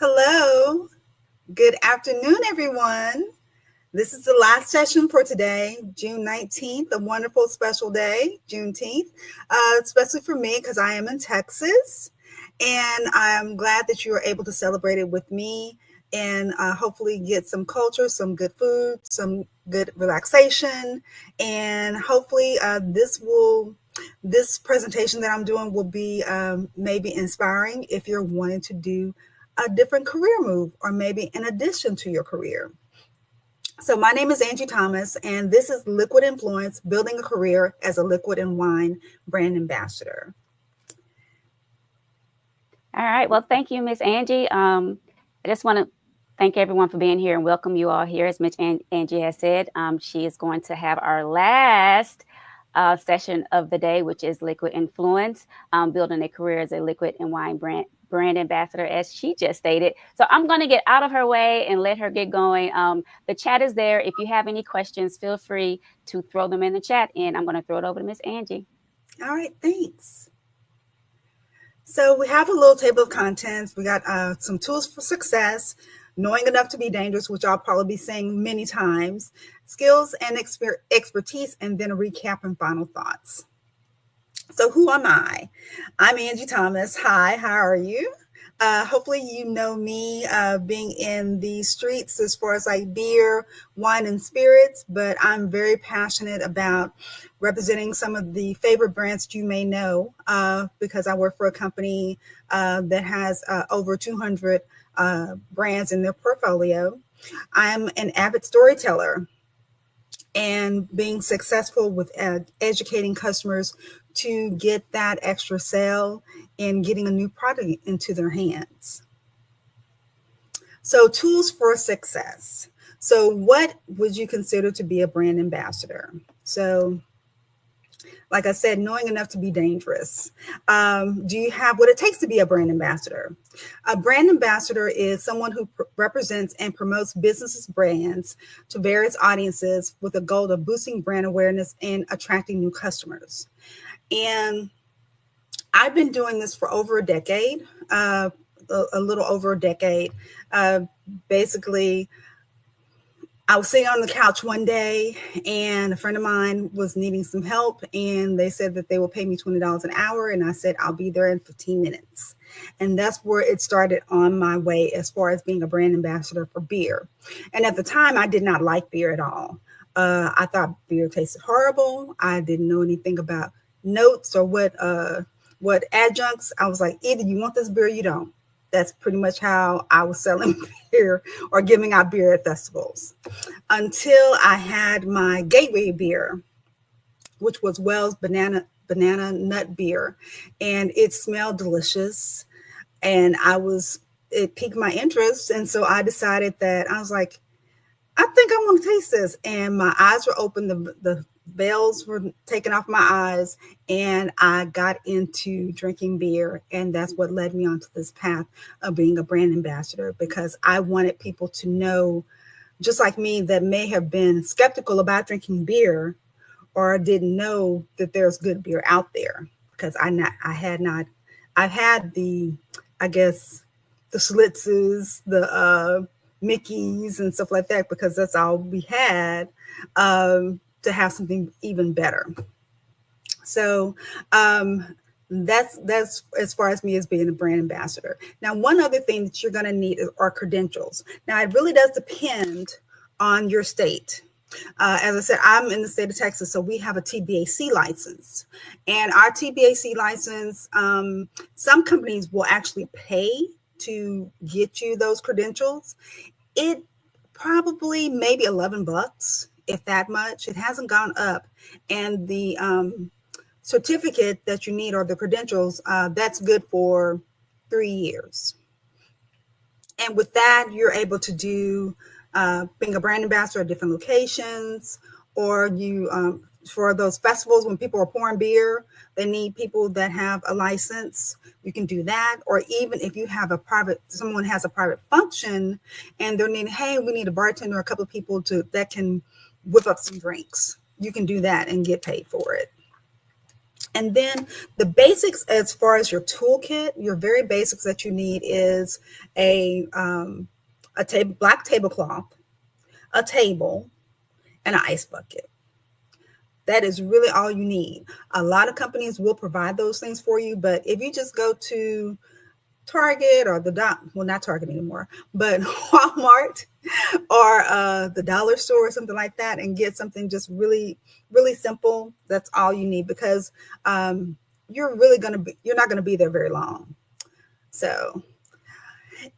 Hello. Good afternoon, everyone. This is the last session for today, June 19th, a wonderful special day, Juneteenth, especially for me because I am in Texas. And I'm glad that you are able to celebrate it with me and hopefully get some culture, some good food, some good relaxation. And hopefully this presentation that I'm doing will be maybe inspiring if you're wanting to do a different career move or maybe in addition to your career. So my name is Angie Thomas, and this is Liquid Influence, Building a Career as a Liquid and Wine Brand Ambassador. All right. Well, thank you, Miss Angie. I just want to thank everyone for being here and welcome you all here. As Miss Angie has said, she is going to have our last session of the day, which is Liquid Influence, building a career as a liquid and wine brand ambassador, as she just stated. So I'm going to get out of her way and let her get going. The chat is there. If you have any questions, feel free to throw them in the chat, and I'm going to throw it over to Miss Angie. All right, thanks. So we have a little table of contents. We got some tools for success, knowing enough to be dangerous, which I'll probably be saying many times, skills and expertise, and then a recap and final thoughts. So who am I? I'm Angie Thomas. Hi, how are you? Hopefully you know me being in the streets as far as like beer, wine, and spirits, but I'm very passionate about representing some of the favorite brands that you may know because I work for a company that has over 200 brands in their portfolio. I'm an avid storyteller and being successful with educating customers to get that extra sale and getting a new product into their hands. So tools for success. So what would you consider to be a brand ambassador? So like I said, knowing enough to be dangerous. Do you have what it takes to be a brand ambassador? A brand ambassador is someone who represents and promotes businesses' brands to various audiences with the goal of boosting brand awareness and attracting new customers. And I've been doing this for over a decade, a little over a decade. Basically, I was sitting on the couch one day and a friend of mine was needing some help and they said that they will pay me $20 an hour. And I said, I'll be there in 15 minutes. And that's where it started on my way as far as being a brand ambassador for beer. And at the time, I did not like beer at all. I thought beer tasted horrible. I didn't know anything about notes or what adjuncts. I was like, either you want this beer or you don't. That's pretty much how I was selling beer or giving out beer at festivals until I had my gateway beer, which was Wells banana nut beer. And it smelled delicious. And it piqued my interest. And so I decided that I was like, I think I want to taste this. And my eyes were open. The veils were taken off my eyes and I got into drinking beer. And that's what led me onto this path of being a brand ambassador because I wanted people to know, just like me, that may have been skeptical about drinking beer or didn't know that there's good beer out there because I've had the Schlitzes, the Mickey's and stuff like that because that's all we had. To have something even better. So that's as far as me as being a brand ambassador. Now, one other thing that you're going to need are credentials. Now, it really does depend on your state. As I said, I'm in the state of Texas, so we have a TBAC license. And our TBAC license, some companies will actually pay to get you those credentials. It probably maybe $11. If that much. It hasn't gone up. And the certificate that you need or the credentials, that's good for 3 years. And with that, you're able to do being a brand ambassador at different locations, or you for those festivals when people are pouring beer, they need people that have a license. You can do that. Or even if you have someone has a private function and they're needing, hey, we need a bartender, a couple of people that can whip up some drinks. You can do that and get paid for it. And then the basics as far as your toolkit, your very basics that you need is a black tablecloth, a table, and an ice bucket. That is really all you need. A lot of companies will provide those things for you, but if you just go to Target or not Target anymore, but Walmart or the dollar store or something like that and get something just really, really simple, that's all you need, because you're not going to be there very long. So,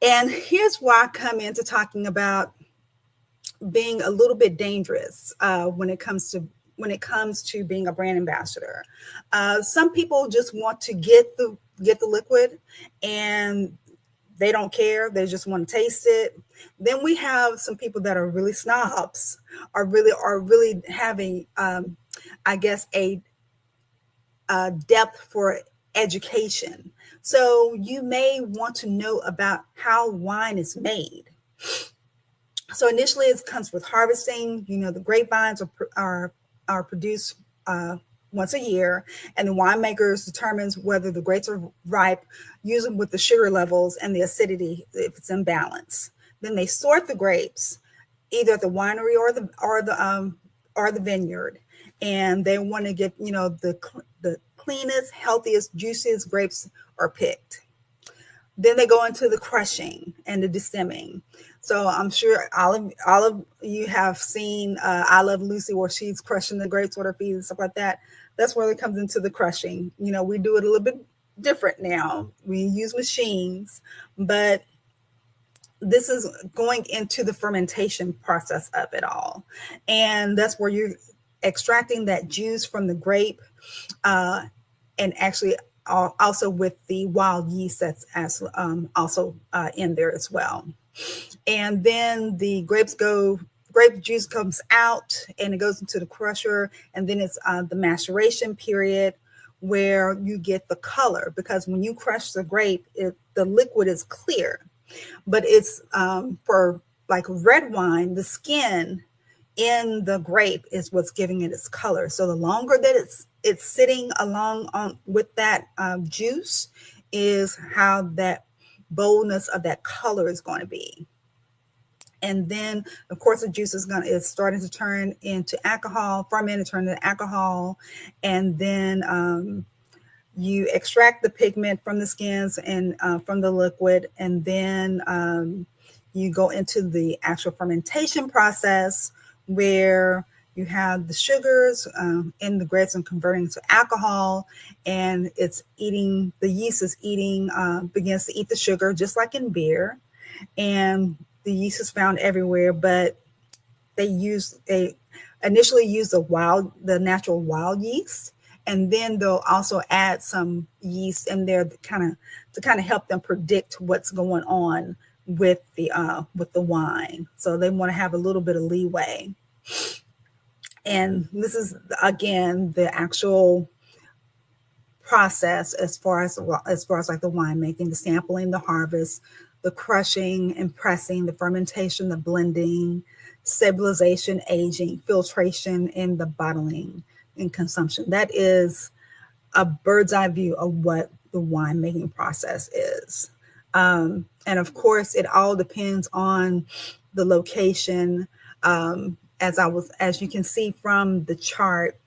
and here's why I come into talking about being a little bit dangerous when it comes to being a brand ambassador. Some people just want to get the liquid and they don't care. They just want to taste it. Then we have some people that are really snobs, are really having, I guess, a depth for education. So you may want to know about how wine is made. So initially, it comes with harvesting. The grapevines are produced once a year, and the winemakers determines whether the grapes are ripe, usually with the sugar levels and the acidity if it's in balance. Then they sort the grapes, either at the winery or the vineyard, and they want to get the cleanest, healthiest, juiciest grapes are picked. Then they go into the crushing and the distemming. So I'm sure all of you have seen I Love Lucy, where she's crushing the grapes with her feet and stuff like that. That's where it comes into the crushing. We do it a little bit different now. We use machines, but this is going into the fermentation process of it all. And that's where you're extracting that juice from the grape, and actually also with the wild yeast that's also in there as well. And then the grape juice comes out and it goes into the crusher, and then it's the maceration period where you get the color, because when you crush the grape, the liquid is clear, but it's for like red wine, the skin in the grape is what's giving it its color. So the longer that it's sitting along with that juice is how that boldness of that color is going to be. And then, of course, the juice is starting to turn into alcohol, ferment and turn into alcohol. And then you extract the pigment from the skins and from the liquid. And then you go into the actual fermentation process, where you have the sugars in the grapes and converting to alcohol, and the yeast begins to eat the sugar, just like in beer. And the yeast is found everywhere, but they initially use the natural wild yeast, and then they'll also add some yeast in there to kind of help them predict what's going on with the wine. So they want to have a little bit of leeway. And this is, again, the actual process as far as like the winemaking, the sampling, the harvest, the crushing and pressing, the fermentation, the blending, stabilization, aging, filtration, and the bottling and consumption. That is a bird's eye view of what the winemaking process is. And of course, it all depends on the location. As you can see from the chart,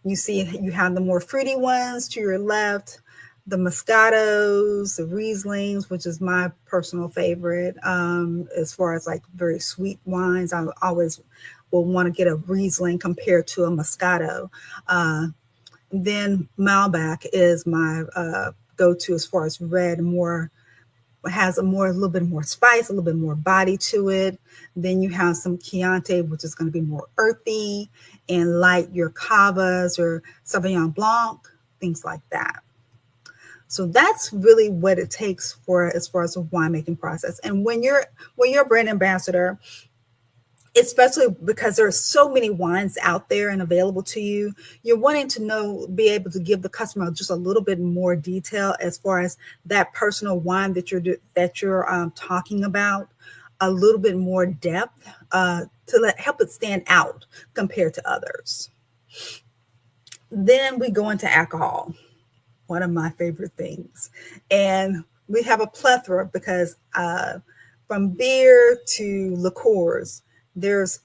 you have the more fruity ones to your left, the Moscatos, the Rieslings, which is my personal favorite. As far as like very sweet wines, I always will want to get a Riesling compared to a Moscato. Then Malbec is my go-to as far as red, has a little bit more spice, a little bit more body to it. Then you have some Chianti, which is going to be more earthy and light, your Cavas or Sauvignon Blanc, things like that. So that's really what it takes as far as the winemaking process. And when you're a brand ambassador, especially because there are so many wines out there and available to you, you're wanting to be able to give the customer just a little bit more detail as far as that personal wine that you're talking about, a little bit more depth to help it stand out compared to others. Then we go into alcohol, one of my favorite things. And we have a plethora because from beer to liqueurs, there's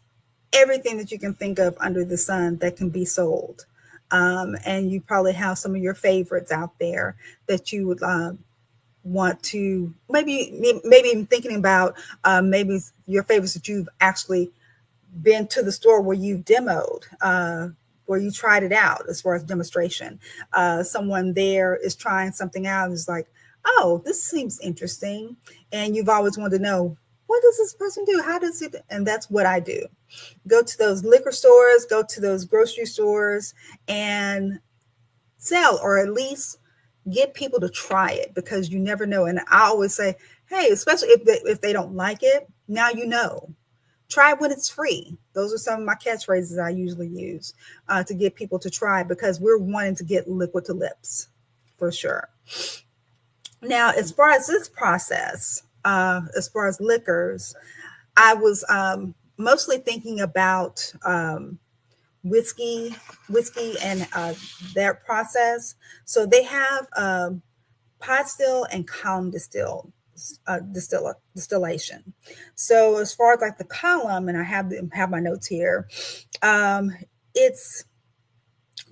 everything that you can think of under the sun that can be sold. And you probably have some of your favorites out there that you would want to maybe even thinking about maybe your favorites that you've actually been to the store where you demoed, where you tried it out as far as demonstration. Someone there is trying something out and is like, oh, this seems interesting. And you've always wanted to know, what does this person do? How does it? And that's what I do. Go to those liquor stores, go to those grocery stores and sell, or at least get people to try it, because you never know. And I always say, hey, especially if they don't like it, now you know. Try when it's free. Those are some of my catchphrases I usually use to get people to try, because we're wanting to get liquid to lips for sure. Now, as far as this process, as far as liquors, I was mostly thinking about whiskey and their process. So they have pot still and column distillation. So as far as like the column, and I have my notes here, it's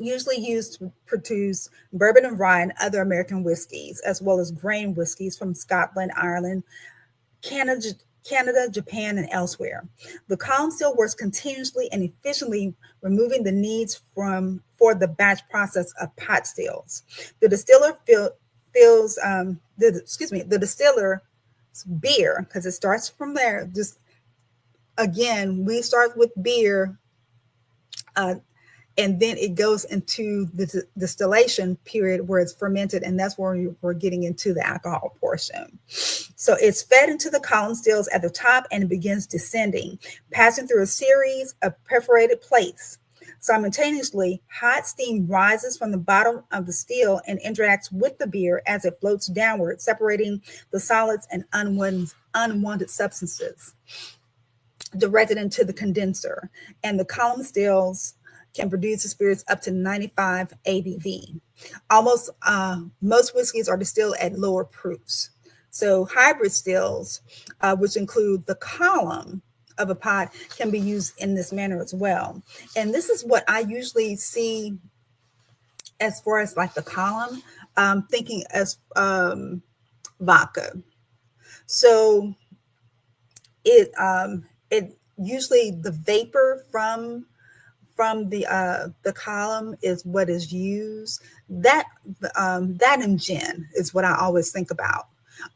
usually used to produce bourbon and rye and other American whiskeys, as well as grain whiskeys from Scotland, Ireland, Canada, Japan, and elsewhere. The column still works continuously and efficiently, removing the needs for the batch process of pot stills. The distiller the distiller's beer, because it starts from there. Just again, we start with beer, and then it goes into the distillation period where it's fermented, and that's where we're getting into the alcohol portion. So it's fed into the column stills at the top and it begins descending, passing through a series of perforated plates. Simultaneously, hot steam rises from the bottom of the still and interacts with the beer as it floats downward, separating the solids and unwanted substances directed into the condenser. And the column stills can produce the spirits up to 95 ABV. Most whiskeys are distilled at lower proofs. So hybrid stills, which include the column of a pot, can be used in this manner as well. And this is what I usually see as far as like the column, thinking as vodka. So it usually the vapor from the column is what is used. That and gin is what I always think about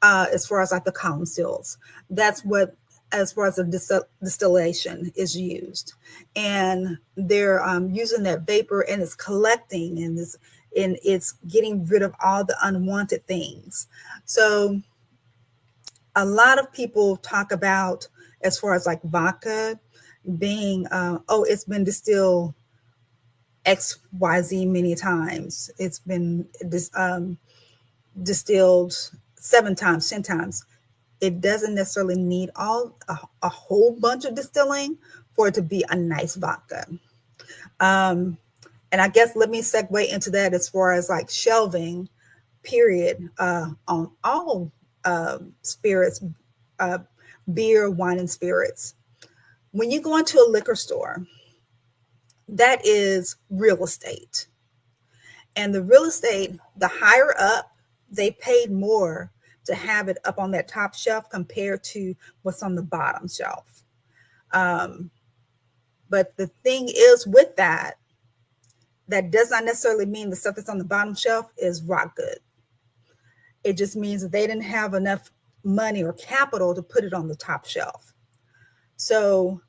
as far as like the column stills. That's what, as far as the distillation is used, and they're using that vapor, and it's collecting, and it's getting rid of all the unwanted things. So a lot of people talk about, as far as like vodka being, it's been distilled XYZ many times. It's been distilled 7 times, 10 times. It doesn't necessarily need a whole bunch of distilling for it to be a nice vodka. And I guess let me segue into that as far as like shelving period on all spirits, beer, wine, and spirits. When you go into a liquor store, that is real estate. And the real estate, the higher up, they paid more to have it up on that top shelf compared to what's on the bottom shelf. But the thing is with that does not necessarily mean the stuff that's on the bottom shelf is rock good. It just means that they didn't have enough money or capital to put it on the top shelf. So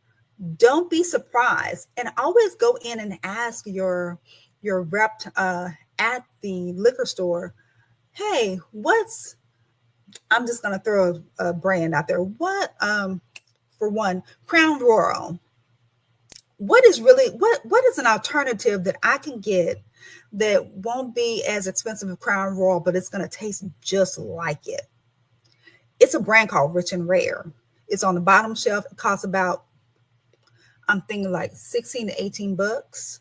don't be surprised, and always go in and ask your rep at the liquor store, hey, I'm just going to throw a brand out there. For one, Crown Royal. What is an alternative that I can get that won't be as expensive as Crown Royal, but it's going to taste just like it? It's a brand called Rich and Rare. It's on the bottom shelf. It costs about, I'm thinking like 16 to 18 bucks.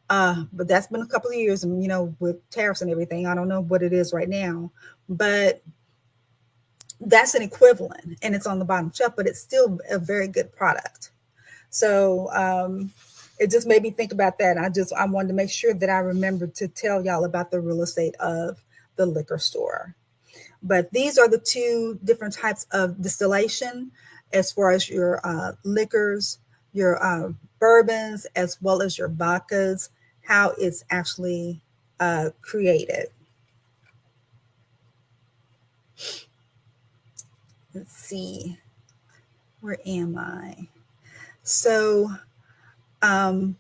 But that's been a couple of years, and with tariffs and everything, I don't know what it is right now, but that's an equivalent, and it's on the bottom shelf, but it's still a very good product. So it just made me think about that. I wanted to make sure that I remembered to tell y'all about the real estate of the liquor store. But these are the two different types of distillation, as far as your liquors, your bourbons, as well as your vodkas, how it's actually created. Let's see, where am I? So to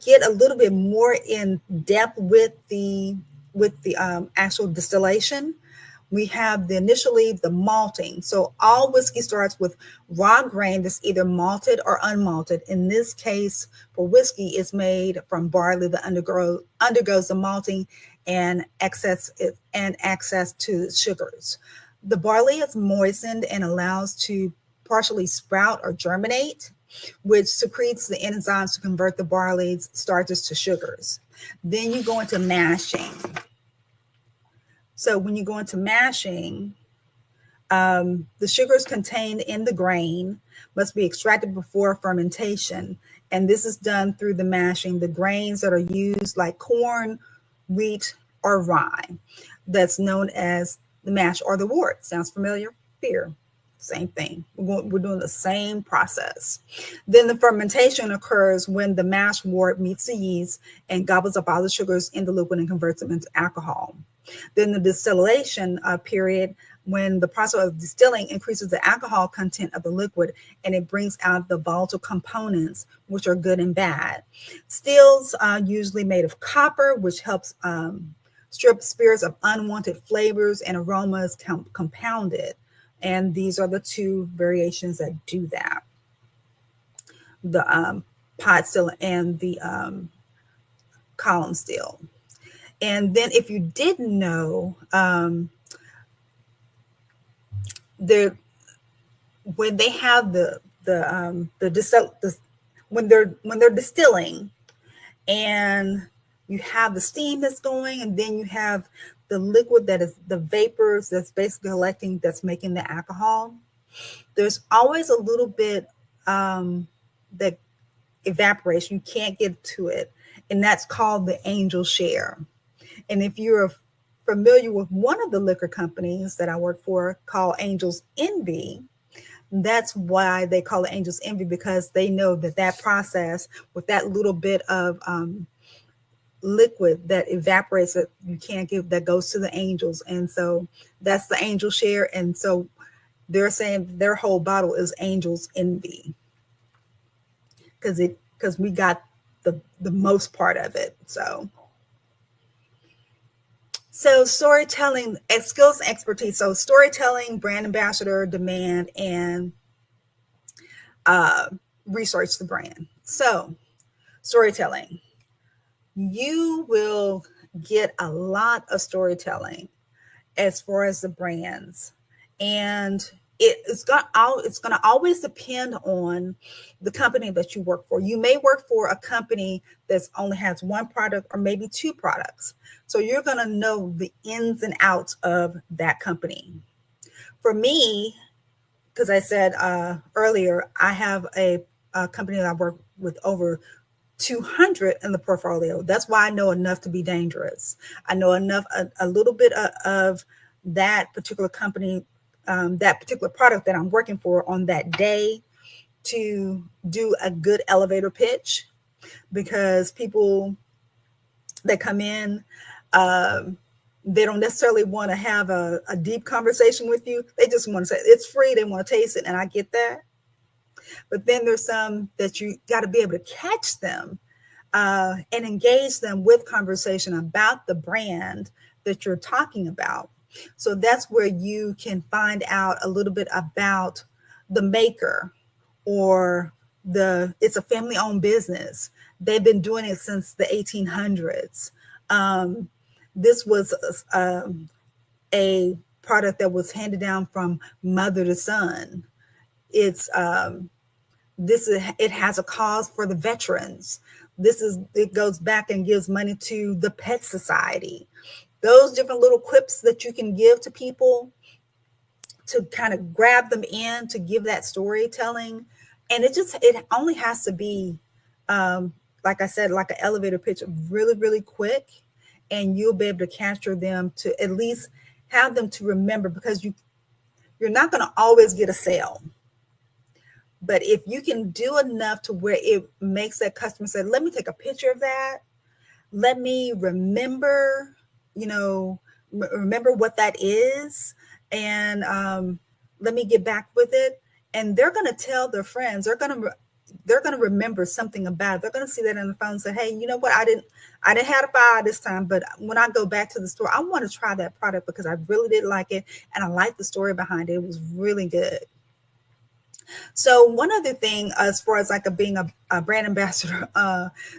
get a little bit more in depth with the actual distillation, we have initially the malting. So all whiskey starts with raw grain that's either malted or unmalted. In this case, for whiskey, it's made from barley that undergoes the malting and access to sugars. The barley is moistened and allows to partially sprout or germinate, which secretes the enzymes to convert the barley's starches to sugars. Then you go into mashing. So when you go into mashing, the sugars contained in the grain must be extracted before fermentation. And this is done through the mashing. The grains that are used, like corn, wheat, or rye, that's known as the mash or the wort. Sounds familiar? Beer. Same thing. We're doing the same process. Then the fermentation occurs when the mash wort meets the yeast and gobbles up all the sugars in the liquid and converts them into alcohol. Then the distillation period, when the process of distilling increases the alcohol content of the liquid and it brings out the volatile components, which are good and bad. Stills are usually made of copper, which helps strip spirits of unwanted flavors and aromas compounded. And these are the two variations that do that. The pot still and the column still. And then if you didn't know, when they have when they're distilling, and you have the steam that's going, and then you have the liquid that is the vapors that's basically collecting, that's making the alcohol. There's always a little bit that evaporation. You can't get to it, and that's called the angel share. And if you're familiar with one of the liquor companies that I work for called Angel's Envy, that's why they call it Angel's Envy, because they know that process with that little bit of liquid that evaporates, that you can't give, that goes to the angels. And so that's the angel share. And so they're saying their whole bottle is Angel's Envy because we got the most part of it. So storytelling, skills, expertise. So storytelling, brand ambassador, demand, and research the brand. So storytelling, you will get a lot of storytelling as far as the brands, and it's going to always depend on the company that you work for. You may work for a company that only has one product or maybe two products. So you're going to know the ins and outs of that company. For me, because I said earlier, I have a company that I work with over 200 in the portfolio. That's why I know enough to be dangerous. I know enough, a little bit of that particular company, that particular product that I'm working for on that day, to do a good elevator pitch, because people that come in, they don't necessarily want to have a deep conversation with you. They just want to say it's free. They want to taste it. And I get that. But then there's some that you got to be able to catch them and engage them with conversation about the brand that you're talking about. So that's where you can find out a little bit about the maker, or it's a family-owned business. They've been doing it since the 1800s. This was a product that was handed down from mother to son. It has a cause for the veterans. it goes back and gives money to the Pet Society. Those different little quips that you can give to people to kind of grab them in, to give that storytelling. And it only has to be, like I said, like an elevator pitch, really, really quick. And you'll be able to capture them, to at least have them to remember, because you're not going to always get a sale. But if you can do enough to where it makes that customer say, let me take a picture of that. Let me remember, remember what that is. And let me get back with it. And they're going to tell their friends. They're going to remember something about it. They're going to see that in the phone and say, hey, you know what? I didn't have a file this time, but when I go back to the store, I want to try that product because I really did like it. And I like the story behind it. It was really good. So one other thing, as far as like being a brand ambassador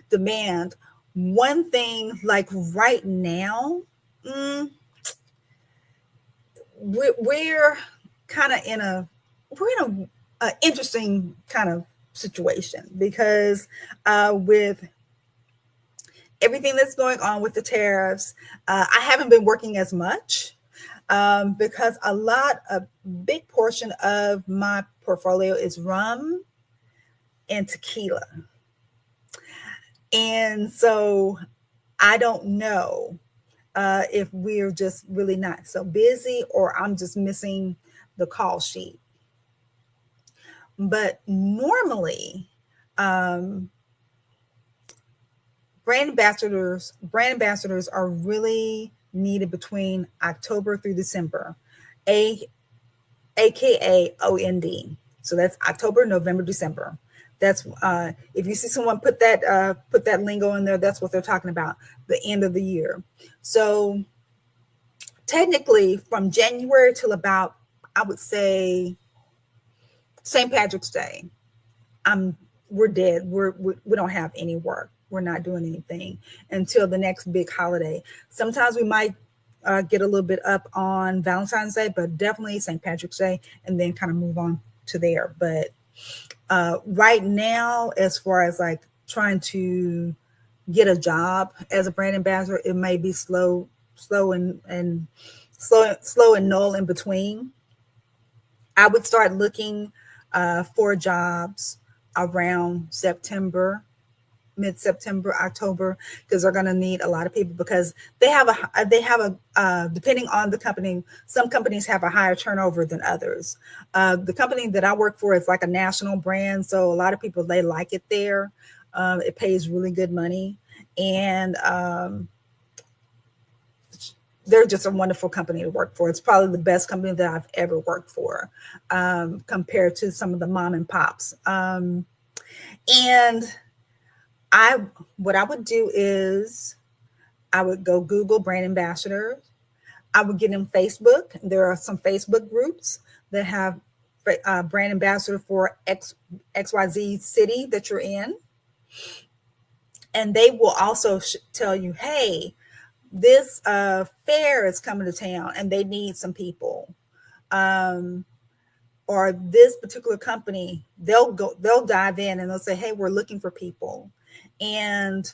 demand, one thing like right now, we're kind of in a interesting kind of situation, because with everything that's going on with the tariffs, I haven't been working as much because a big portion of my portfolio is rum and tequila. And so I don't know if we're just really not so busy, or I'm just missing the call sheet. But normally, brand ambassadors are really needed between October through December, aka OND. So that's October, November, December. That's if you see someone put that lingo in there, that's what they're talking about, the end of the year. So technically, from January till about, I would say, St. Patrick's Day, we're dead. We don't have any work. We're not doing anything until the next big holiday. Sometimes we might get a little bit up on Valentine's Day, but definitely St. Patrick's Day, and then kind of move on to there. But right now, as far as like trying to get a job as a brand ambassador, it may be slow and null in between. I would start looking for jobs around September, mid-September, October, because they're going to need a lot of people, because they have a depending on the company, some companies have a higher turnover than others. The company that I work for is like a national brand, so a lot of people, they like it there. It pays really good money, and they're just a wonderful company to work for. It's probably the best company that I've ever worked for, compared to some of the mom and pops. And what I would do is I would go Google brand ambassadors. I would get in Facebook. There are some Facebook groups that have brand ambassador for XYZ city that you're in. And they will also tell you, hey, this fair is coming to town and they need some people. Or this particular company, they'll dive in and they'll say, hey, we're looking for people. And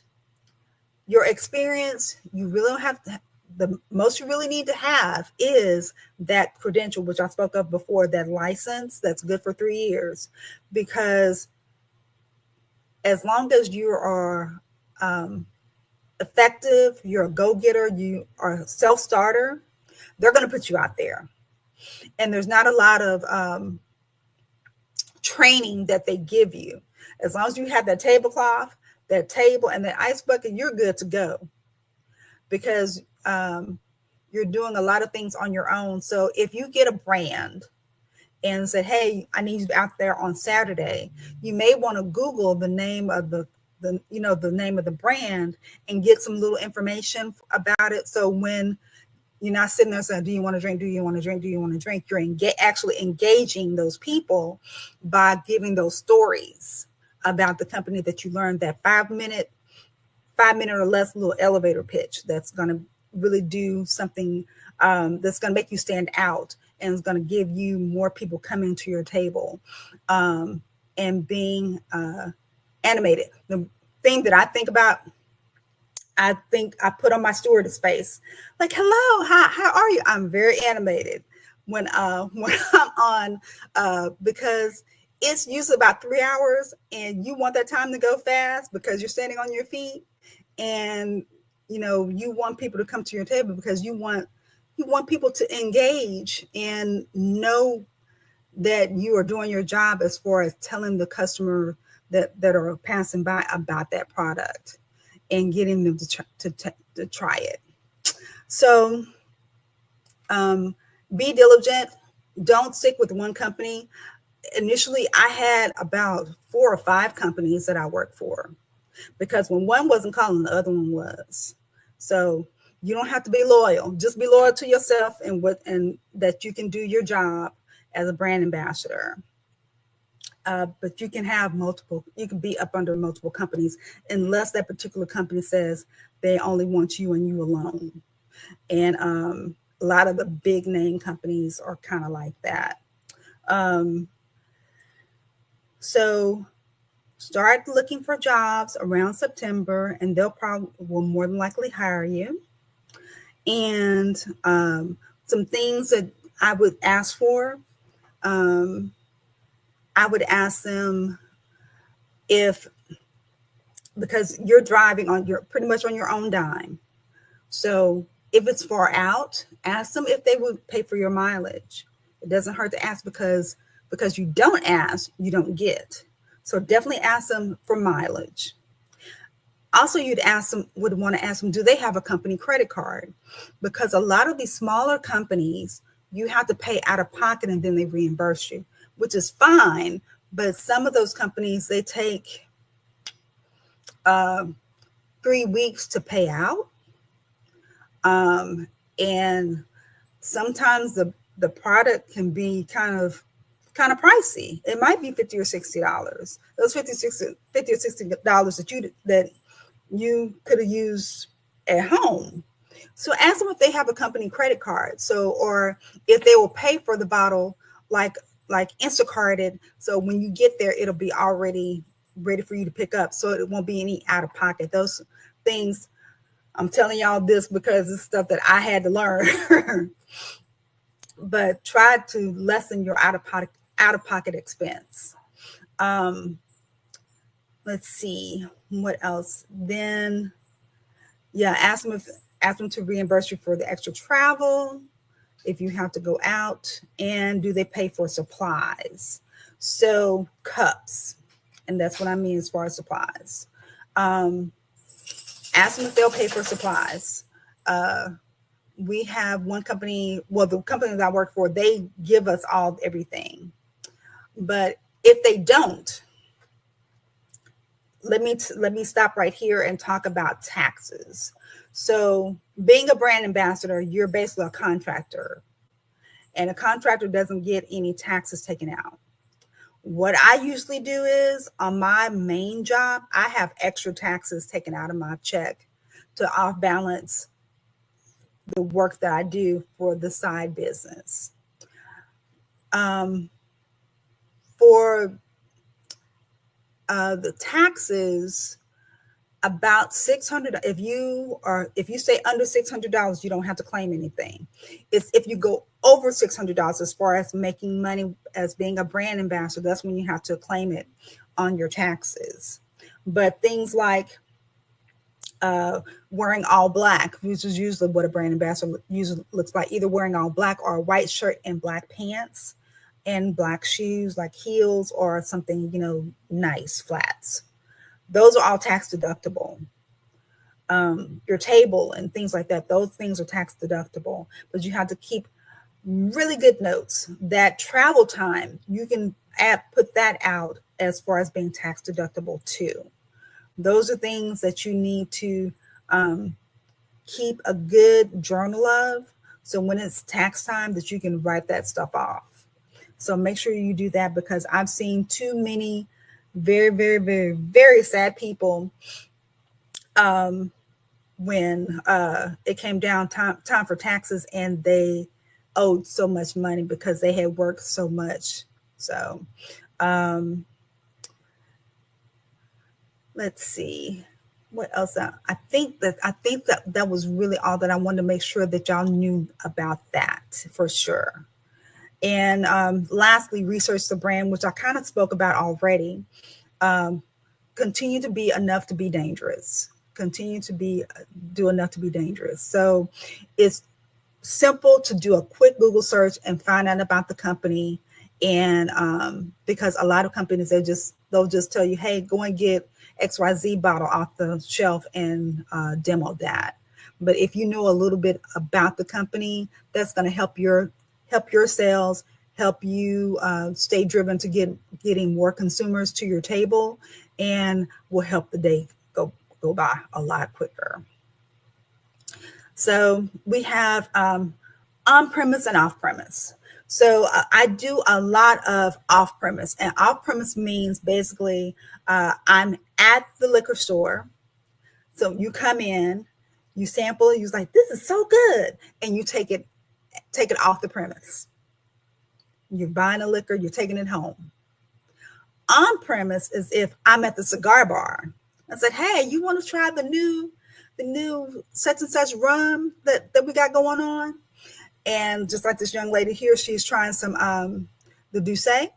your experience, you really don't have to, the most you really need to have is that credential, which I spoke of before, that license that's good for 3 years. Because as long as you are effective, you're a go-getter, you are a self-starter, they're going to put you out there. And there's not a lot of training that they give you. As long as you have that tablecloth, that table, and that ice bucket, you're good to go, because you're doing a lot of things on your own. So if you get a brand and say, hey, I need you out there on Saturday, you may want to Google the name of the name of the brand and get some little information about it. So when you're not sitting there saying, do you want to drink? Do you want to drink? Do you want to drink? You're actually engaging those people by giving those stories about the company that you learned, that 5 minute or less little elevator pitch that's going to really do something that's going to make you stand out, and is going to give you more people coming to your table and being animated. thing that I think about, I think I put on my stewardess face, like, hello, how are you? I'm very animated when when I'm on, because it's usually about 3 hours, and you want that time to go fast because you're standing on your feet, and you want people to come to your table because you want people to engage and know that you are doing your job as far as telling the customer that are passing by about that product and getting them to try it. So be diligent. Don't stick with one company. Initially, I had about 4 or 5 companies that I worked for, because when one wasn't calling, the other one was. So you don't have to be loyal. Just be loyal to yourself and that you can do your job as a brand ambassador. But you can have multiple, you can be up under multiple companies unless that particular company says they only want you and you alone. And a lot of the big name companies are kind of like that. So start looking for jobs around September, and they'll will more than likely hire you. And some things that I would ask for, I would ask them if, because you're driving on your pretty much on your own dime. So if it's far out, ask them if they would pay for your mileage. It doesn't hurt to ask, because you don't ask, you don't get. So definitely ask them for mileage. Also, would want to ask them, do they have a company credit card? Because a lot of these smaller companies, you have to pay out of pocket and then they reimburse you, which is fine. But some of those companies, they take 3 weeks to pay out. And sometimes the product can be kind of pricey. It might be $50 or $60. Those $50 or $60 that you could have used at home. So ask them if they have a company credit card. So, or if they will pay for the bottle like Instacarted. So when you get there, it'll be already ready for you to pick up. So it won't be any out of pocket. Those things, I'm telling y'all this because it's stuff that I had to learn. But try to lessen your out of pocket expense. Let's see what else. Then, ask them to reimburse you for the extra travel if you have to go out, and do they pay for supplies? So cups, and that's what I mean as far as supplies. Ask them if they'll pay for supplies. We have one company, well, the company that I work for, they give us everything. But if they don't, let me stop right here and talk about taxes. So being a brand ambassador, you're basically a contractor, and a contractor doesn't get any taxes taken out. What I usually do is, on my main job, I have extra taxes taken out of my check to off balance the work that I do for the side business. For the taxes, about $600. If you say under $600, you don't have to claim anything. It's if you go over $600 as far as making money as being a brand ambassador, that's when you have to claim it on your taxes. But things like wearing all black, which is usually what a brand ambassador usually looks like, either wearing all black or a white shirt and black pants and black shoes like heels or something, nice flats. Those are all tax deductible. Your table and things like that, those things are tax deductible, but you have to keep really good notes. That travel time, you can put that out as far as being tax deductible too. Those are things that you need to keep a good journal of. So when it's tax time, that you can write that stuff off. So make sure you do that, because I've seen too many very, very, very, very sad people when it came down time for taxes, and they owed so much money because they had worked so much. So let's see what else. I think that was really all that I wanted to make sure that y'all knew about that for sure. And lastly, research the brand, which I kind of spoke about already. Continue to be enough to be dangerous. Continue to do enough to be dangerous. So it's simple to do a quick Google search and find out about the company. And because a lot of companies, they'll just tell you, hey, go and get XYZ bottle off the shelf and demo that. But if you know a little bit about the company, that's going to help your sales, help you stay driven to getting more consumers to your table, and will help the day go by a lot quicker. So we have on-premise and off-premise. So I do a lot of off-premise, and off-premise means basically I'm at the liquor store. So you come in, you sample, you're like, this is so good, and you take it off the premise. You're buying a liquor, you're taking it home. On-premise is if I'm at the cigar bar. I said, hey, you want to try the new such and such rum that we got going on? And just like this young lady here, she's trying some the Douce.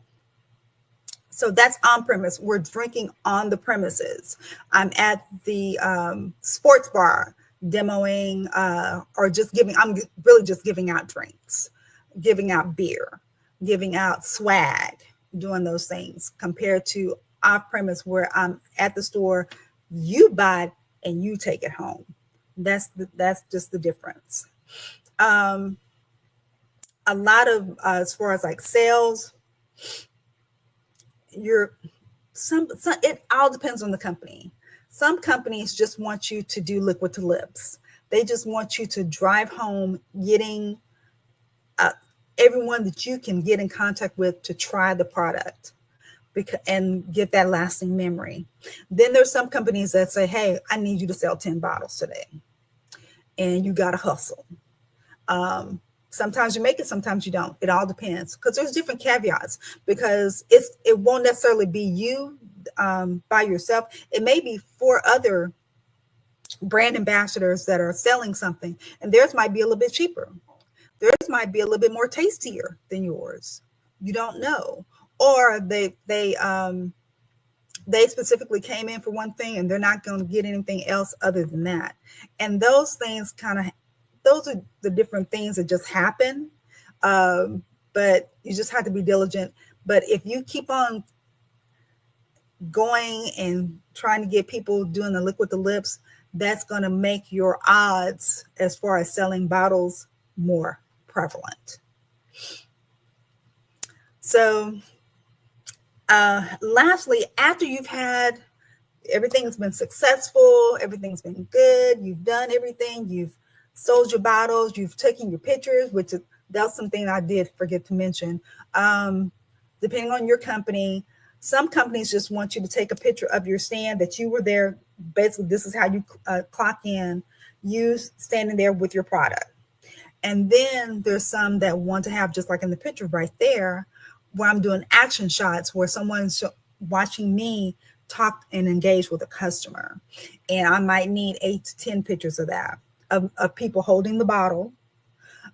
So that's on premise. We're drinking on the premises. I'm at the sports bar demoing or just I'm really just giving out drinks, giving out beer, giving out swag, doing those things, compared to off premise where I'm at the store, you buy it and you take it home. That's just the difference. A lot of as far as like sales, it all depends on the company. Some companies just want you to do liquid to lips. They just want you to drive home, getting everyone that you can get in contact with to try the product and get that lasting memory. Then there's some companies that say, hey, I need you to sell 10 bottles today. And you got to hustle. Sometimes you make it, sometimes you don't. It all depends, because there's different caveats, because it won't necessarily be you by yourself. It may be 4 other brand ambassadors that are selling something, and theirs might be a little bit cheaper. Theirs might be a little bit more tastier than yours. You don't know. Or they specifically came in for one thing and they're not going to get anything else other than that. And those things those are the different things that just happen. But you just have to be diligent. But if you keep on going and trying to get people doing the liquid to lips, that's going to make your odds as far as selling bottles more prevalent. So lastly, after you've had everything's been successful, everything's been good, you've done everything, you've sold your bottles, you've taken your pictures, which that's something I did forget to mention. Depending on your company, some companies just want you to take a picture of your stand that you were there. Basically, this is how you clock in, you standing there with your product. And then there's some that want to have, just like in the picture right there, where I'm doing action shots where someone's watching me talk and engage with a customer. And I might need 8 to 10 pictures of that, of people holding the bottle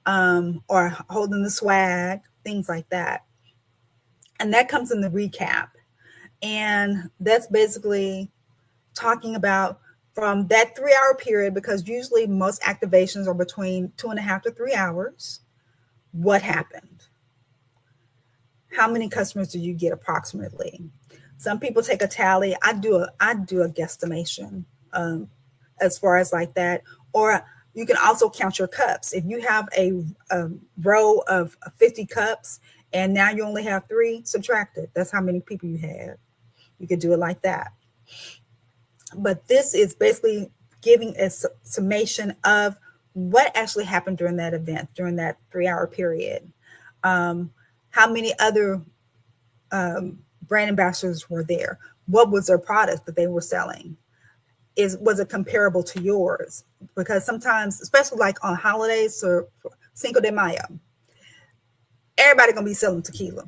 or holding the swag, things like that. And that comes in the recap. And that's basically talking about from that 3-hour period, because usually most activations are between 2.5 to 3 hours. What happened? How many customers do you get approximately? Some people take a tally. I do a guesstimation as far as like that. Or you can also count your cups. If you have a row of 50 cups and now you only have 3, subtract it. That's how many people you have. You could do it like that. But this is basically giving a summation of what actually happened during that event, during that 3-hour period. How many other brand ambassadors were there? What was their product that they were selling? Was it comparable to yours? Because sometimes, especially like on holidays or Cinco de Mayo, everybody gonna be selling tequila.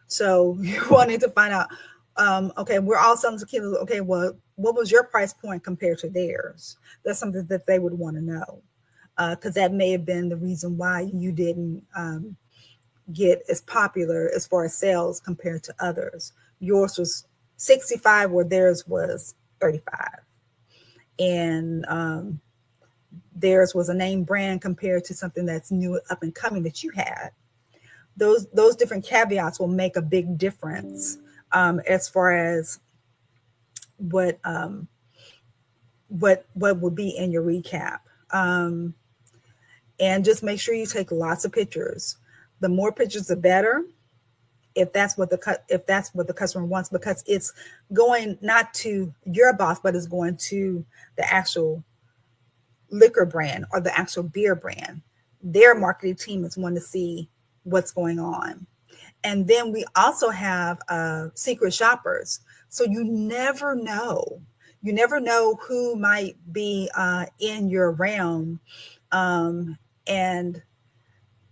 So you wanted to find out Okay, we're all selling tequila. Okay, well, what was your price point compared to theirs? That's something that they would want to know, because that may have been the reason why you didn't get as popular as far as sales compared to others. Yours was 65, where theirs was 35, and theirs was a name brand compared to something that's new, up and coming that you had. Those different caveats will make a big difference as far as what what would be in your recap. And just make sure you take lots of pictures. The more pictures, the better. If that's what the customer wants, because it's going not to your boss, but it's going to the actual liquor brand or the actual beer brand. Their marketing team is wanting to see what's going on. And then we also have secret shoppers. So you never know. You never know who might be in your realm. And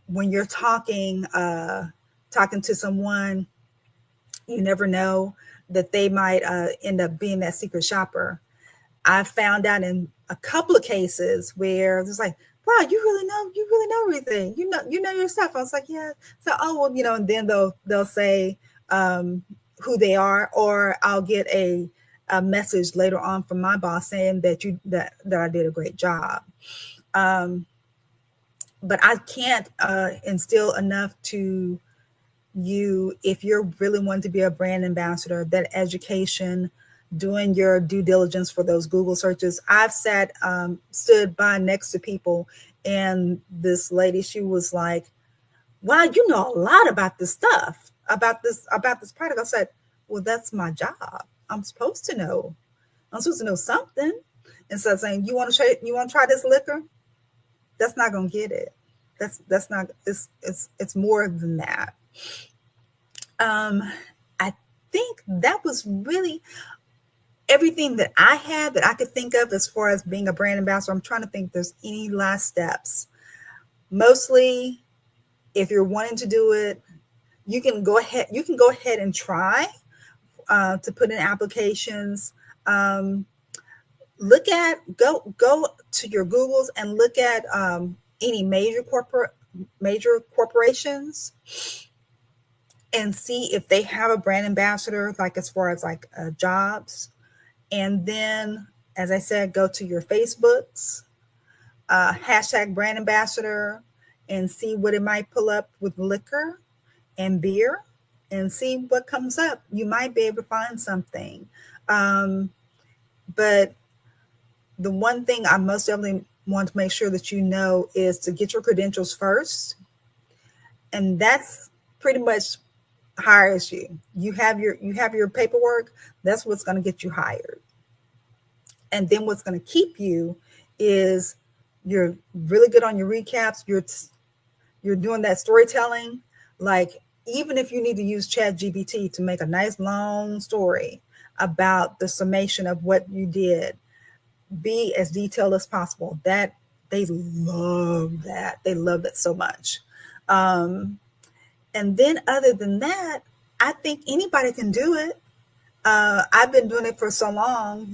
when you're talking to someone, you never know that they might end up being that secret shopper. I found out in a couple of cases where it's like, wow, you really know everything. You know your stuff. I was like, yeah. So, oh, well, and then they'll say who they are, or I'll get a message later on from my boss saying that I did a great job. But I can't instill enough to you, if you're really wanting to be a brand ambassador, that education, doing your due diligence for those Google searches. I've stood by next to people, and this lady, she was like, wow, you know a lot about this stuff, about this product. I said, well, that's my job. I'm supposed to know something. Instead of saying, you want to try this liquor? That's not going to get it. That's not, it's more than that. I think that was really everything that I had that I could think of as far as being a brand ambassador. I'm trying to think if there's any last steps. Mostly, if you're wanting to do it, you can go ahead and try to put in applications. Go to your Googles and look at any major corporations, and see if they have a brand ambassador, like as far as like jobs. And then, as I said, go to your Facebooks, hashtag brand ambassador, and see what it might pull up with liquor and beer, and see what comes up. You might be able to find something. But the one thing I most definitely want to make sure that you know is to get your credentials first. And that's pretty much hires you. You have your paperwork. That's what's going to get you hired. And then what's going to keep you is you're really good on your recaps. You're doing that storytelling. Like, even if you need to use ChatGPT to make a nice long story about the summation of what you did, be as detailed as possible. That they love that. They love that so much. And then other than that, I think anybody can do it. I've been doing it for so long,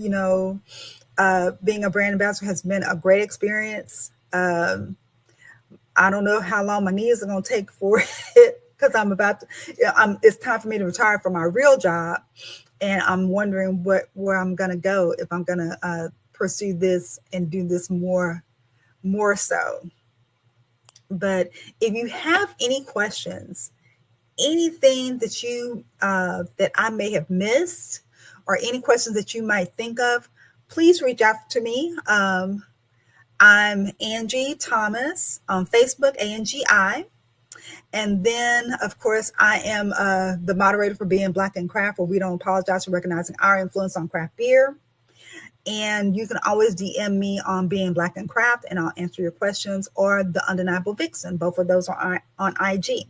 being a brand ambassador has been a great experience. I don't know how long my knees are going to take for it, because it's time for me to retire from my real job. And I'm wondering where I'm going to go, if I'm going to pursue this and do this more so. But if you have any questions, anything that that I may have missed, or any questions that you might think of, please reach out to me. I'm Angie Thomas on Facebook, ANGI. And then, of course, I am the moderator for Being Black in Craft, where we don't apologize for recognizing our influence on craft beer. And you can always DM me on Being Black in Craft, and I'll answer your questions, or The Undeniable Vixen. Both of those are on IG.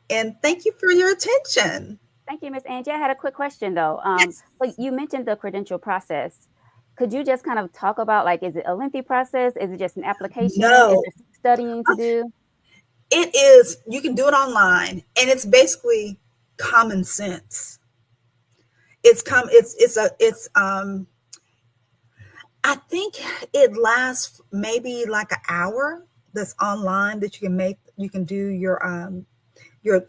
And thank you for your attention. Thank you, Ms. Angie. I had a quick question, though. Yes. So you mentioned the credential process. Could you just kind of talk about, like, is it a lengthy process? Is it just an application? No. Is there studying to do? It is. You can do it online, and it's basically common sense. It's I think it lasts maybe like an hour. That's online that you can do your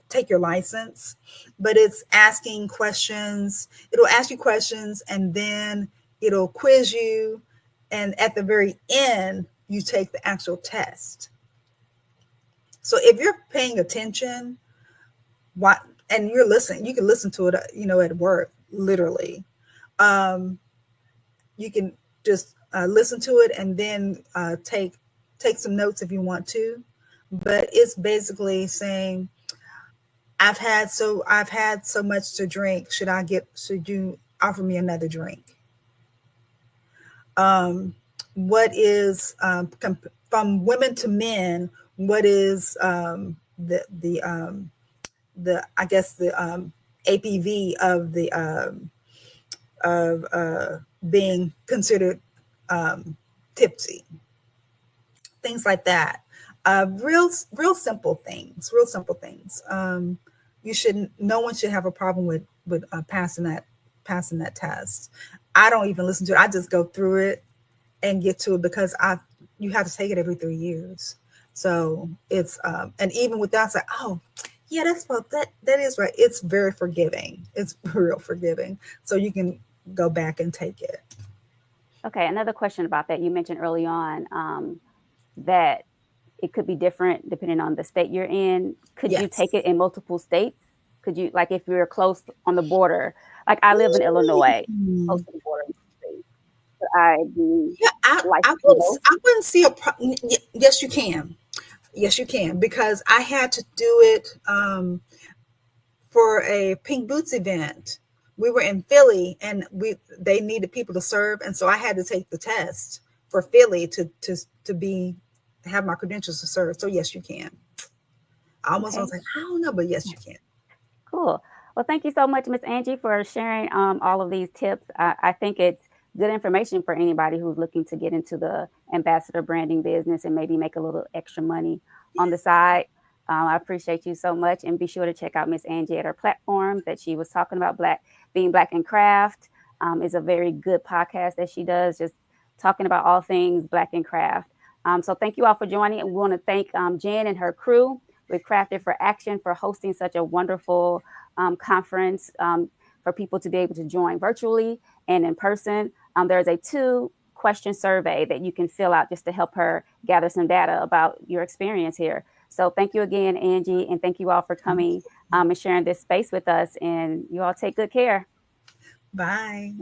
take your license, but it's asking questions. It'll ask you questions and then it'll quiz you, and at the very end you take the actual test. So if you're paying attention, what and you're listening, you can listen to it, at work, literally. Um, you can just listen to it and then take some notes if you want to. But it's basically saying, I've had so much to drink. Should you offer me another drink? Um, what is from women to men? What is the I guess the APV of the of being considered tipsy? Things like that. Real simple things. Real simple things. You shouldn't. No one should have a problem with passing that test. I don't even listen to it. I just go through it and get to it because you have to take it every 3 years. So it's and even with that, it's like, oh yeah, that is right. It's very forgiving. It's real forgiving. So you can go back and take it. Okay, another question about that. You mentioned early on that it could be different depending on the state you're in. Could you Yes. take it in multiple states? Could you, like, if you're close on the border? Like, I live in Illinois, close to the border. Could I be Yeah, licensed in both? I wouldn't see a problem. Yes, you can. Yes, you can, because I had to do it for a Pink Boots event. We were in Philly, and they needed people to serve, and so I had to take the test for Philly to be have my credentials to serve. So yes, you can. I almost Okay, was like, I don't know, but yes, you can. cool. Well, thank you so much, Miss Angie, for sharing all of these tips. I think it's good information for anybody who's looking to get into the ambassador branding business and maybe make a little extra money on the side. I appreciate you so much, and be sure to check out Miss Angie at her platform that she was talking about. Being Black in Craft is a very good podcast that she does, just talking about all things Black in Craft. So thank you all for joining. And we want to thank Jen and her crew with Crafted for Action for hosting such a wonderful conference for people to be able to join virtually and in person. There's a 2-question survey that you can fill out just to help her gather some data about your experience here. So thank you again, Angie, and thank you all for coming and sharing this space with us. And you all take good care. Bye.